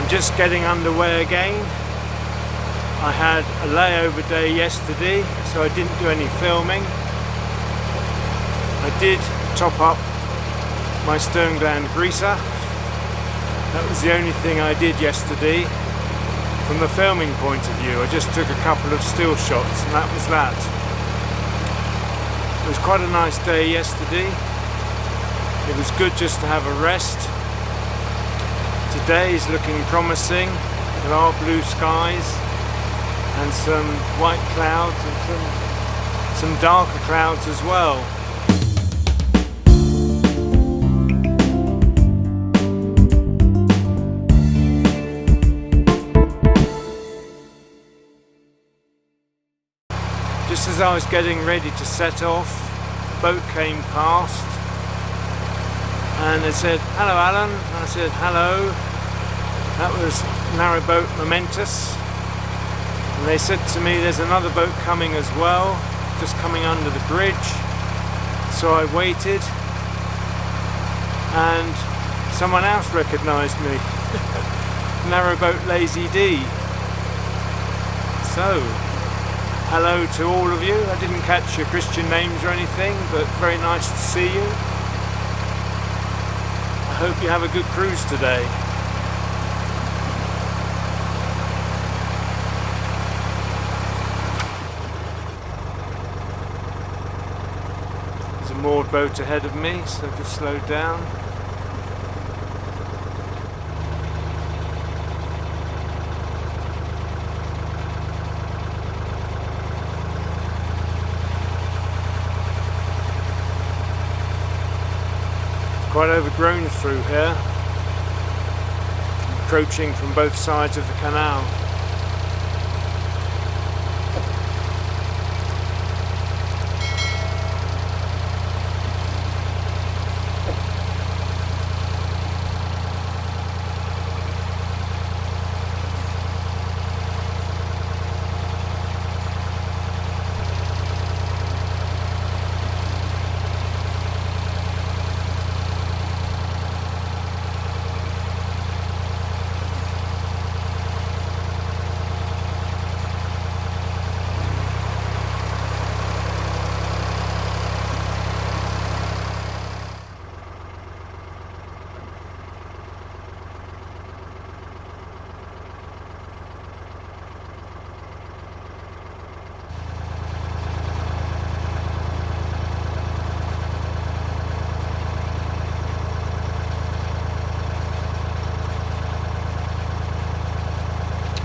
I'm just getting underway again. I had a layover day yesterday, so I didn't do any filming. I did top up my stern gland greaser. That was the only thing I did yesterday from the filming point of view. I just took a couple of still shots and that was that. It was quite a nice day yesterday. It was good just to have a rest. Today is looking promising. There are blue skies and some white clouds and some darker clouds as well. Just as I was getting ready to set off, a boat came past and they said, "Hello Alan," and I said, "Hello." That was Narrowboat Momentous. And they said to me, "There's another boat coming as well, just coming under the bridge." So I waited and someone else recognised me. Narrowboat Lazy D. So, hello to all of you. I didn't catch your Christian names or anything, but very nice to see you. I hope you have a good cruise today. There's a moored boat ahead of me, so just slow down. Quite overgrown through here, approaching from both sides of the canal.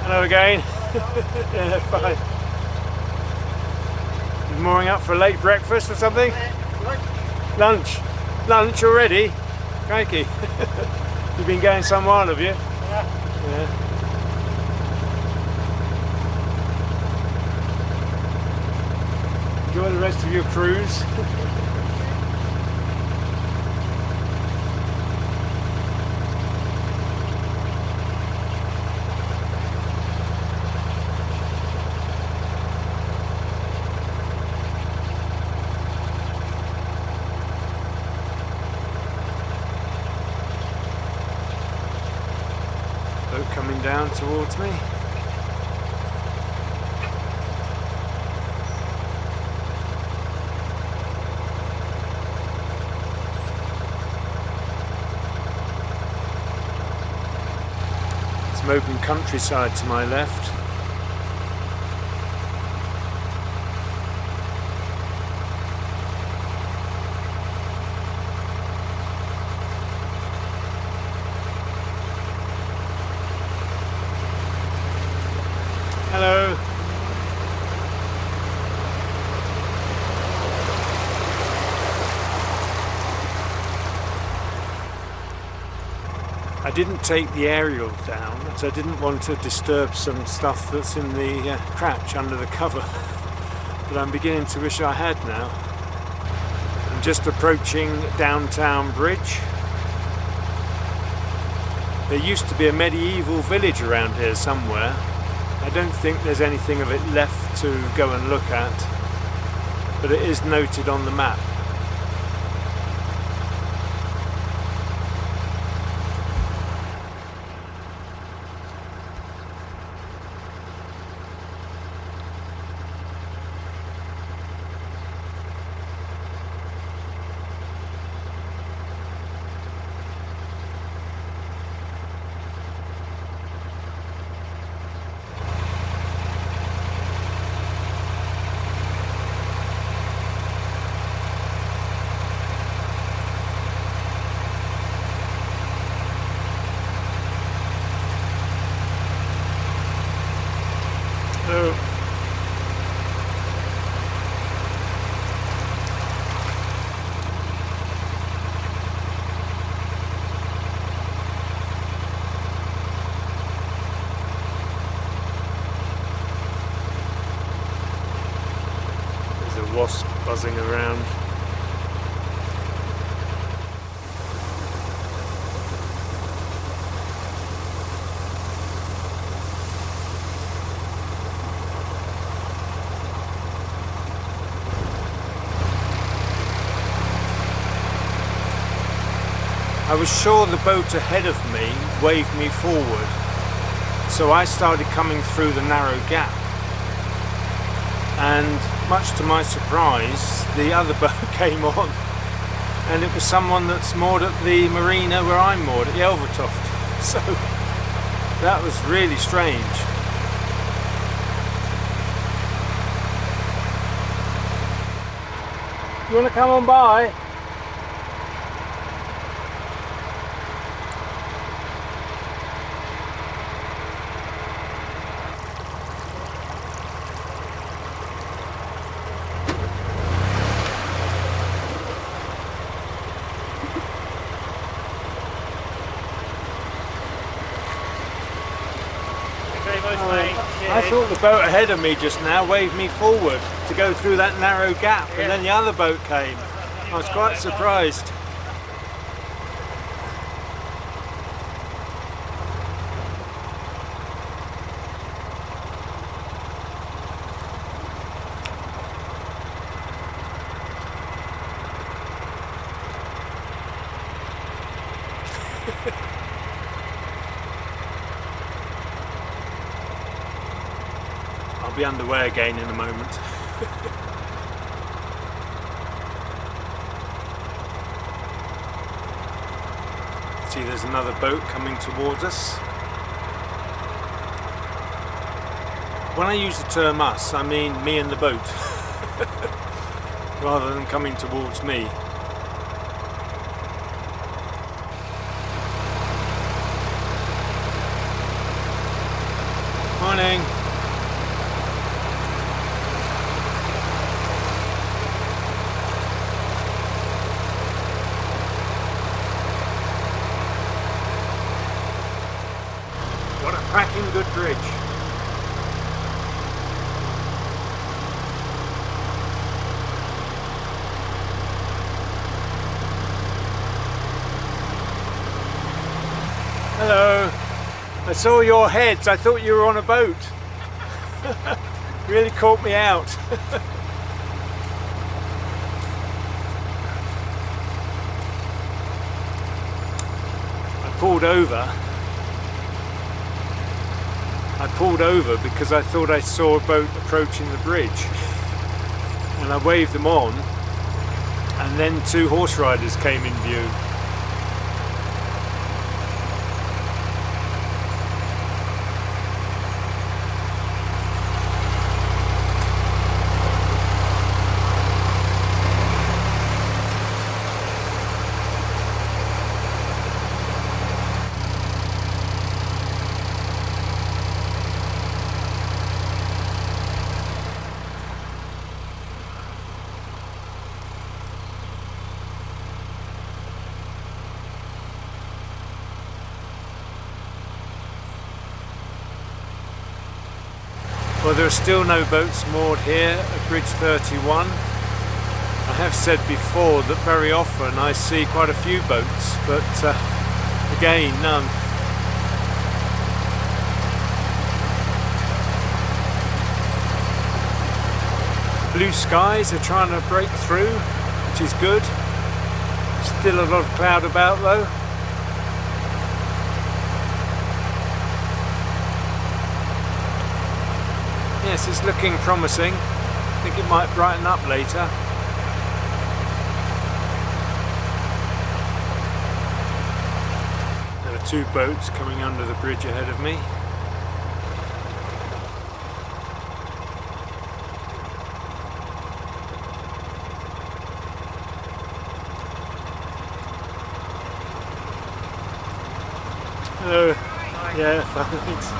Hello again. Yeah, fine. You mooring up for a late breakfast or something? Lunch. Lunch already? Crikey. You've been going some while, have you? Yeah. Enjoy the rest of your cruise. Boat coming down towards me. Some open countryside to my left. Hello. I didn't take the aerial down as I didn't want to disturb some stuff that's in the cratch under the cover, but I'm beginning to wish I had now. I'm just approaching Downtown Bridge. There used to be a medieval village around here somewhere. I don't think there's anything of it left to go and look at, but it is noted on the map. wasp buzzing around. I was sure the boat ahead of me waved me forward, so I started coming through the narrow gap, and much to my surprise the other boat came on, and it was someone that's moored at the marina where I'm moored at Yelvertoft. So that was really strange. You want to come on by? I thought the boat ahead of me just now waved me forward to go through that narrow gap, and then the other boat came. I was quite surprised. I'll be underway again in a moment. See, there's another boat coming towards us. When I use the term us, I mean me and the boat, rather than coming towards me. Morning. What a cracking good bridge. Hello. I saw your heads. I thought you were on a boat. Really caught me out. I pulled over because I thought I saw a boat approaching the bridge, and I waved them on, and then two horse riders came in view. Well, there are still no boats moored here at Bridge 31. I have said before that very often I see quite a few boats, but again, none. Blue skies are trying to break through, which is good. Still a lot of cloud about though. Yes, it's looking promising. I think it might brighten up later. There are two boats coming under the bridge ahead of me. Hello. Yeah, thanks.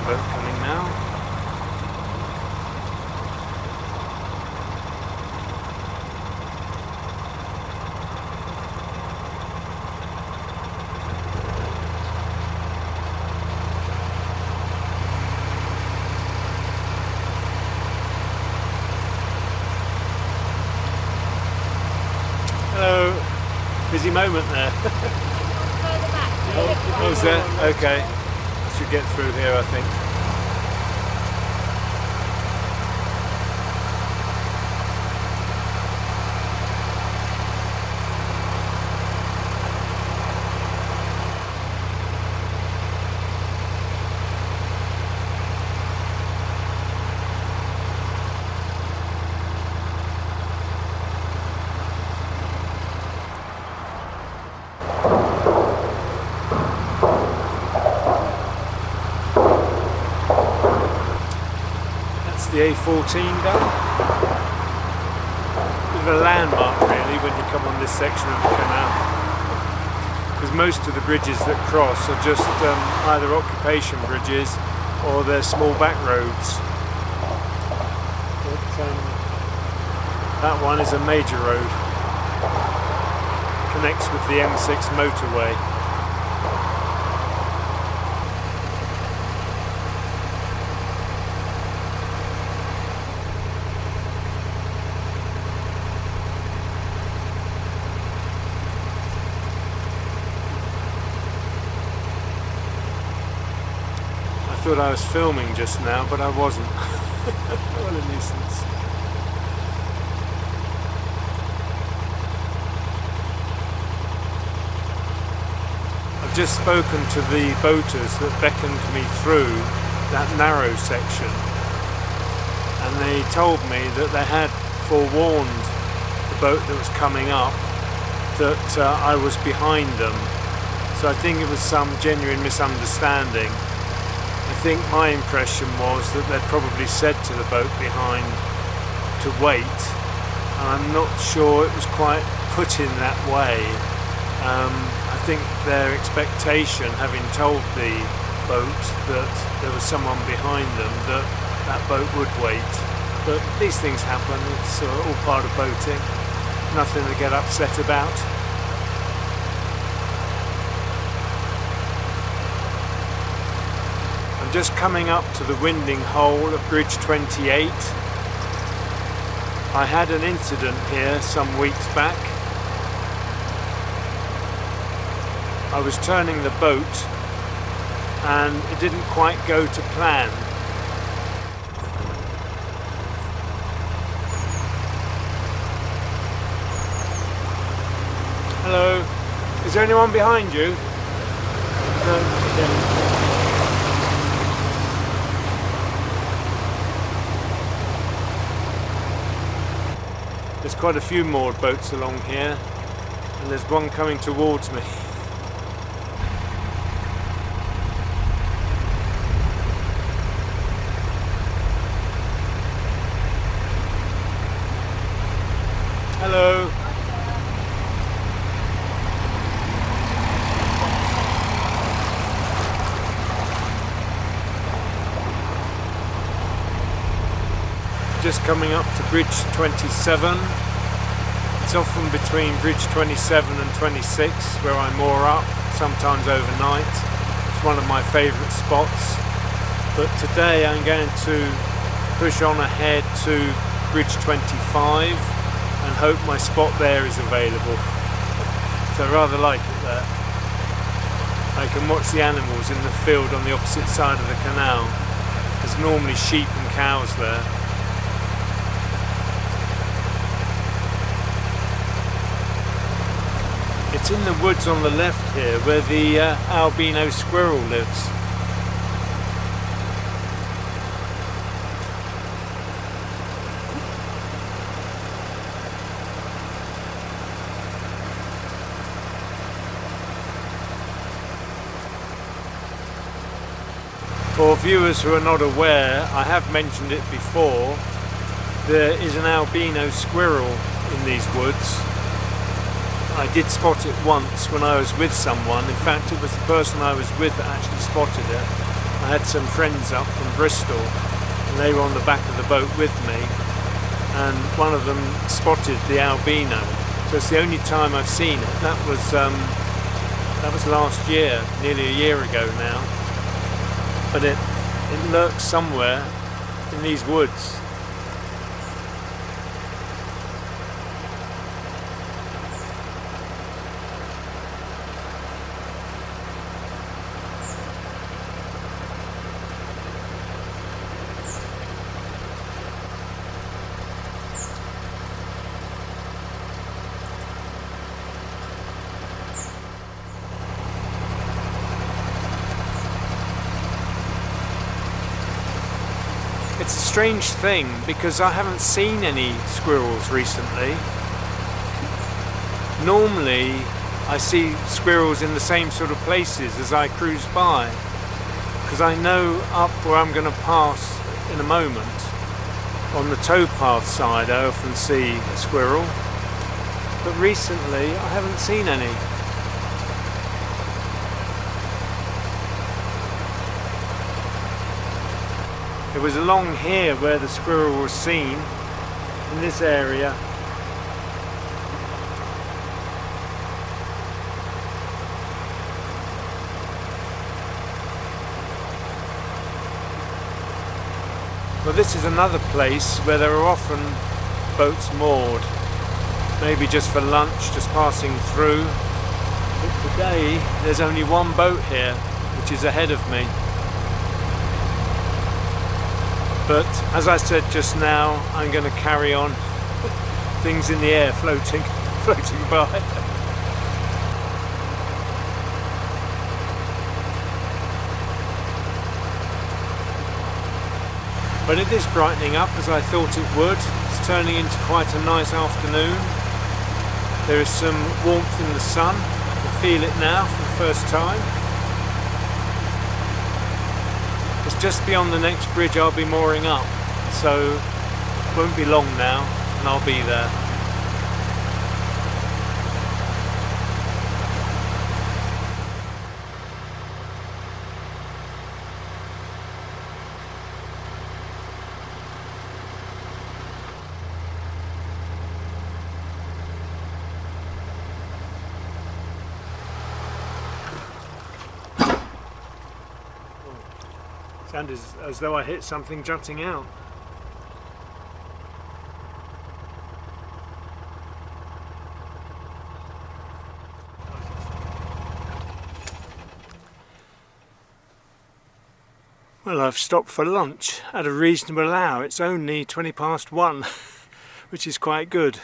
Boat coming now. Busy moment there. Further back. Oh, is there? Okay. I should get through here, I think. The A14 down. Bit of a landmark really when you come on this section of the canal, because most of the bridges that cross are just either occupation bridges or they're small back roads. But, that one is a major road, connects with the M6 motorway. I thought I was filming just now, but I wasn't. What a nuisance. I've just spoken to the boaters that beckoned me through that narrow section, and they told me that they had forewarned the boat that was coming up that I was behind them. So I think it was some genuine misunderstanding. I think my impression was that they'd probably said to the boat behind to wait, and I'm not sure it was quite put in that way. I think their expectation, having told the boat that there was someone behind them, that that boat would wait. But these things happen, it's all part of boating, nothing to get upset about. I'm just coming up to the winding hole of Bridge 28. I had an incident here some weeks back. I was turning the boat and it didn't quite go to plan. Hello, is there anyone behind you? No? Yeah. There's quite a few moored boats along here, and there's one coming towards me. Hello. Just coming up to Bridge 27. It's often between Bridge 27 and 26 where I moor up, sometimes overnight. It's one of my favourite spots. But today I'm going to push on ahead to Bridge 25 and hope my spot there is available. So I rather like it there. I can watch the animals in the field on the opposite side of the canal. There's normally sheep and cows there. It's in the woods on the left here where the albino squirrel lives. For viewers who are not aware, I have mentioned it before, there is an albino squirrel in these woods. I did spot it once when I was with someone. In fact, it was the person I was with that actually spotted it. I had some friends up from Bristol and they were on the back of the boat with me, and one of them spotted the albino. So it's the only time I've seen it. That was last year, nearly a year ago now. But it lurks somewhere in these woods. strange thing because I haven't seen any squirrels recently. Normally I see squirrels in the same sort of places as I cruise by, because I know up where I'm going to pass in a moment, on the towpath side, I often see a squirrel, but recently I haven't seen any. It was along here where the squirrel was seen, in this area. Well, this is another place where there are often boats moored, maybe just for lunch, just passing through. But today there's only one boat here, which is ahead of me. But as I said just now, I'm going to carry on. Things in the air floating by. But it is brightening up as I thought it would. It's turning into quite a nice afternoon. There is some warmth in the sun. I can feel it now for the first time. It's just beyond the next bridge I'll be mooring up, so it won't be long now and I'll be there. Sounded as though I hit something jutting out. Well, I've stopped for lunch at a reasonable hour. It's only 1:20, which is quite good.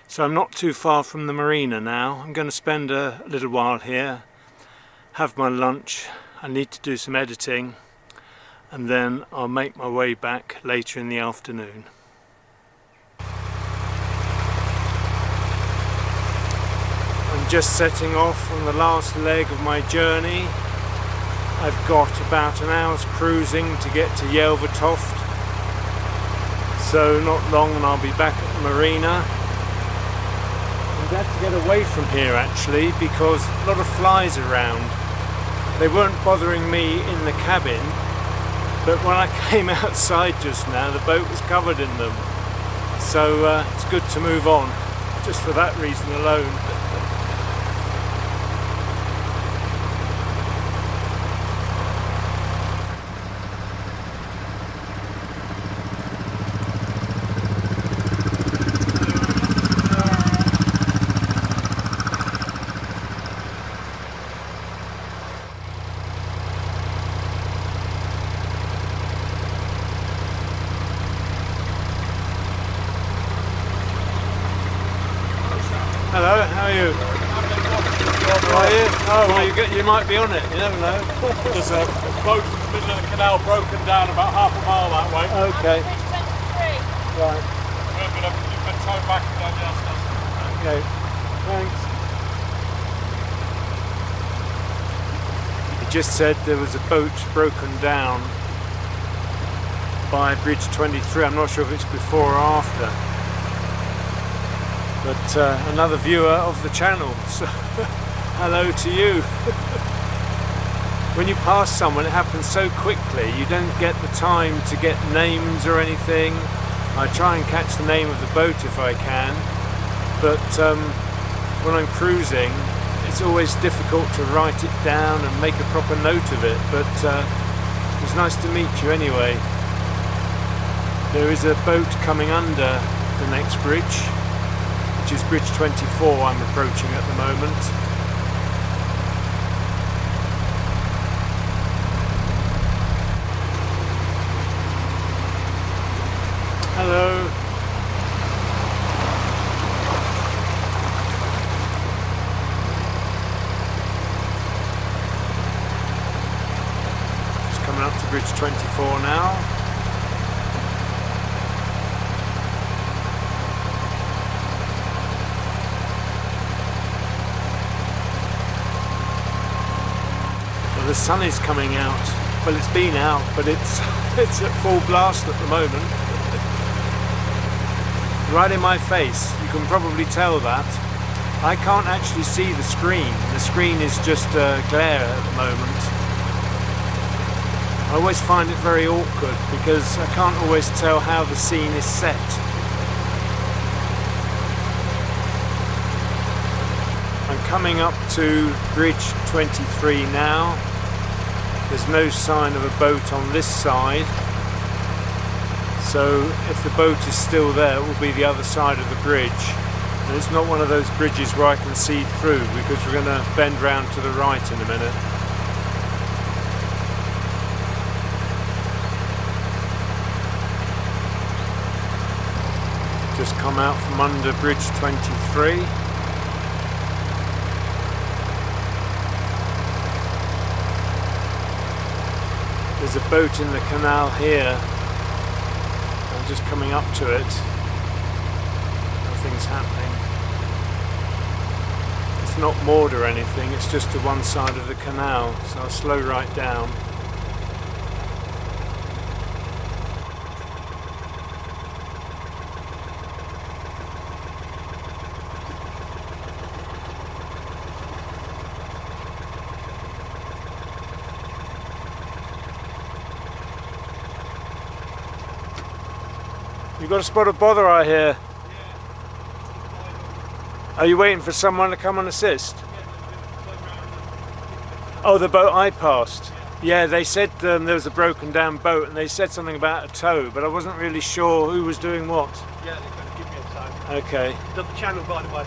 So I'm not too far from the marina now. I'm going to spend a little while here, have my lunch. I need to do some editing, and then I'll make my way back later in the afternoon. I'm just setting off on the last leg of my journey. I've got about an hour's cruising to get to Yelvertoft, so not long and I'll be back at the marina. I'm glad to get away from here actually, because a lot of flies around. They weren't bothering me in the cabin, but when I came outside just now, the boat was covered in them. So it's good to move on, just for that reason alone. Hello, how are you? How are you? Oh, well, you might be on it, you never know. There's a boat in the middle of the canal broken down about half a mile that way. Okay. Bridge 23. Right. You've been towed back and down yesterday. Okay. Thanks. He just said there was a boat broken down by Bridge 23. I'm not sure if it's before or after. But another viewer of the channel, so hello to you. When you pass someone, it happens so quickly, you don't get the time to get names or anything. I try and catch the name of the boat if I can, but when I'm cruising, it's always difficult to write it down and make a proper note of it, but it was nice to meet you anyway. There is a boat coming under the next bridge, which is Bridge 24 I'm approaching at the moment. Hello. Just coming up to Bridge 24 now. the sun is coming out. Well, it's been out, but it's it's at full blast at the moment. Right in my face. You can probably tell that. I can't actually see the screen. The screen is just glare at the moment. I always find it very awkward because I can't always tell how the scene is set. I'm coming up to Bridge 23 now. There's no sign of a boat on this side. So if the boat is still there, it will be the other side of the bridge. And it's not one of those bridges where I can see through, because we're going to bend round to the right in a minute. Just come out from under Bridge 23. There's a boat in the canal here. I'm just coming up to it. Nothing's happening. It's not moored or anything, it's just to one side of the canal, so I'll slow right down. You've got a spot of bother, I hear. Are you waiting for someone to come and assist? Oh, the boat I passed. Yeah, they said there was a broken down boat, and they said something about a tow, but I wasn't really sure who was doing what. Yeah, they're going to give me a tow. Okay. The channel, by the way.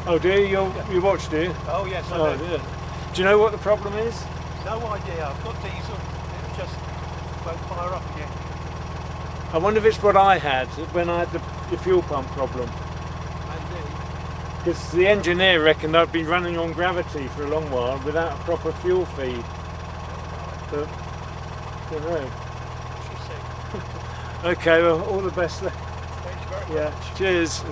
Oh, do you? You watch, do you? Oh, yes, I do. Yeah. Do you know what the problem is? No idea. I've got diesel. It'll just won't fire up again. I wonder if it's what I had when I had the fuel pump problem. Because the engineer reckoned I'd been running on gravity for a long while without a proper fuel feed. But, I don't know. Okay, well, all the best there. Thank you very much. Yeah, cheers.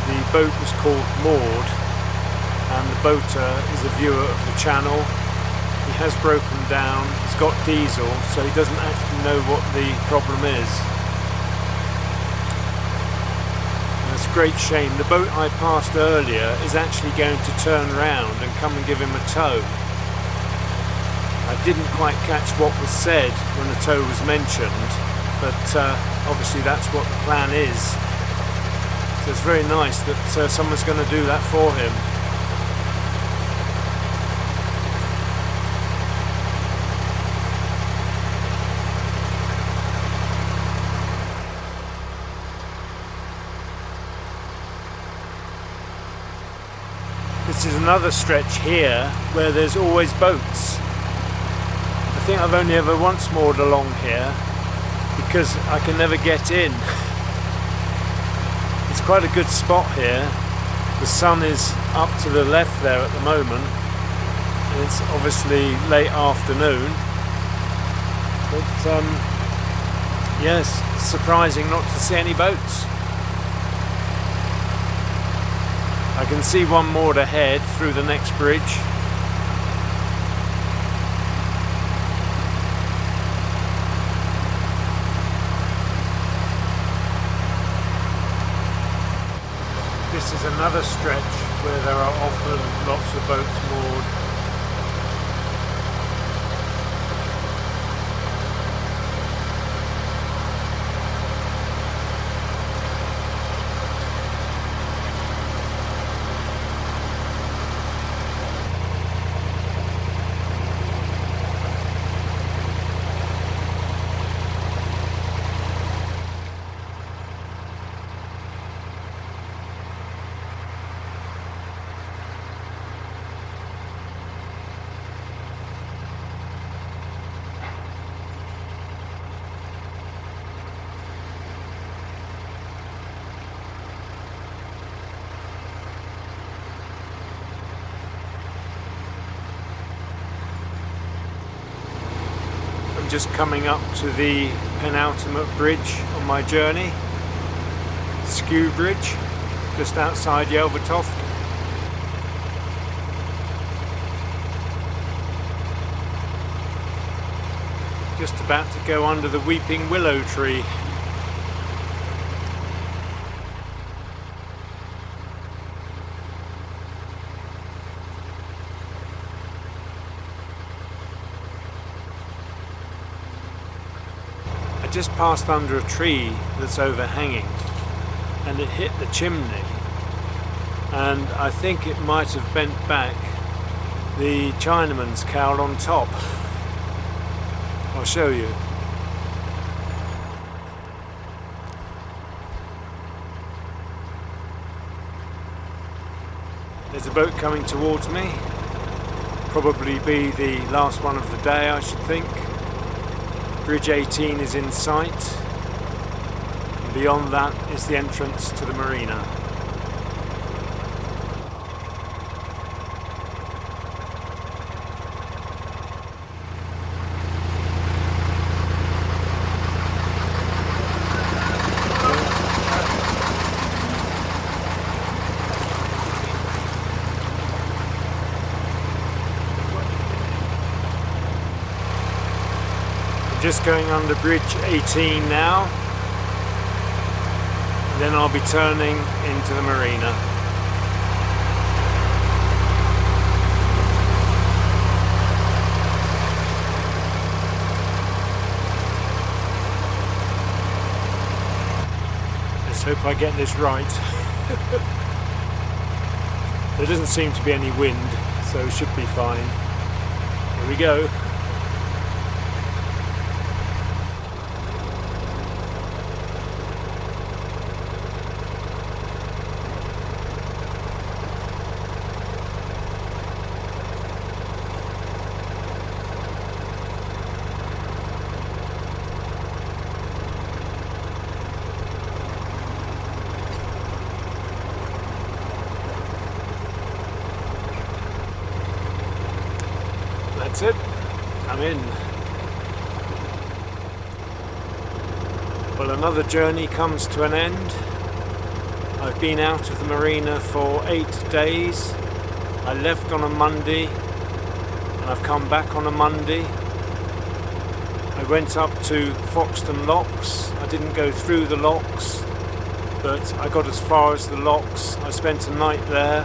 The boat was called Homeward, and the boater is a viewer of the channel. He has broken down, he's got diesel, so he doesn't actually know what the problem is. And it's a great shame. The boat I passed earlier is actually going to turn round and come and give him a tow. I didn't quite catch what was said when the tow was mentioned, but obviously that's what the plan is. So it's very nice that someone's going to do that for him. This is another stretch here where there's always boats. I think I've only ever once moored along here because I can never get in. It's quite a good spot here. The sun is up to the left there at the moment, and it's obviously late afternoon. But yes, it's surprising not to see any boats. I can see one moored ahead through the next bridge. This is another stretch where there are often lots of boats moored. Just coming up to the penultimate bridge on my journey, Skew Bridge, just outside Yelvertoft. Just about to go under the weeping willow tree. I just passed under a tree that's overhanging and it hit the chimney, and I think it might have bent back the Chinaman's cowl on top. I'll show you. There's a boat coming towards me, probably be the last one of the day, I should think. Bridge 18 is in sight, and beyond that is the entrance to the marina. Just going under bridge 18 now, then I'll be turning into the marina. Let's hope I get this right. There doesn't seem to be any wind, so it should be fine. Here we go. That's it, I'm in. Well, another journey comes to an end. I've been out of the marina for 8 days. I left on a Monday and I've come back on a Monday. I went up to Foxton locks. I didn't go through the locks, but I got as far as the locks. I spent a night there.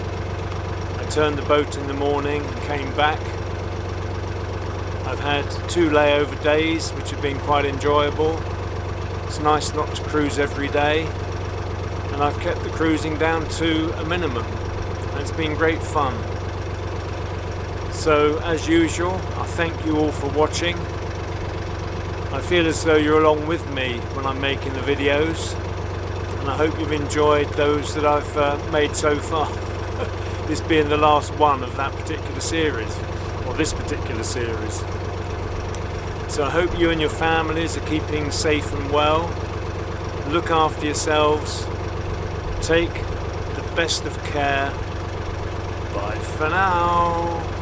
I turned the boat in the morning and came back. I've had 2 layover days, which have been quite enjoyable. It's nice not to cruise every day, and I've kept the cruising down to a minimum, and it's been great fun. So, as usual, I thank you all for watching. I feel as though you're along with me when I'm making the videos, and I hope you've enjoyed those that I've made so far. This being the last one of that particular series, or this particular series. So I hope you and your families are keeping safe and well. Look after yourselves. Take the best of care. Bye for now.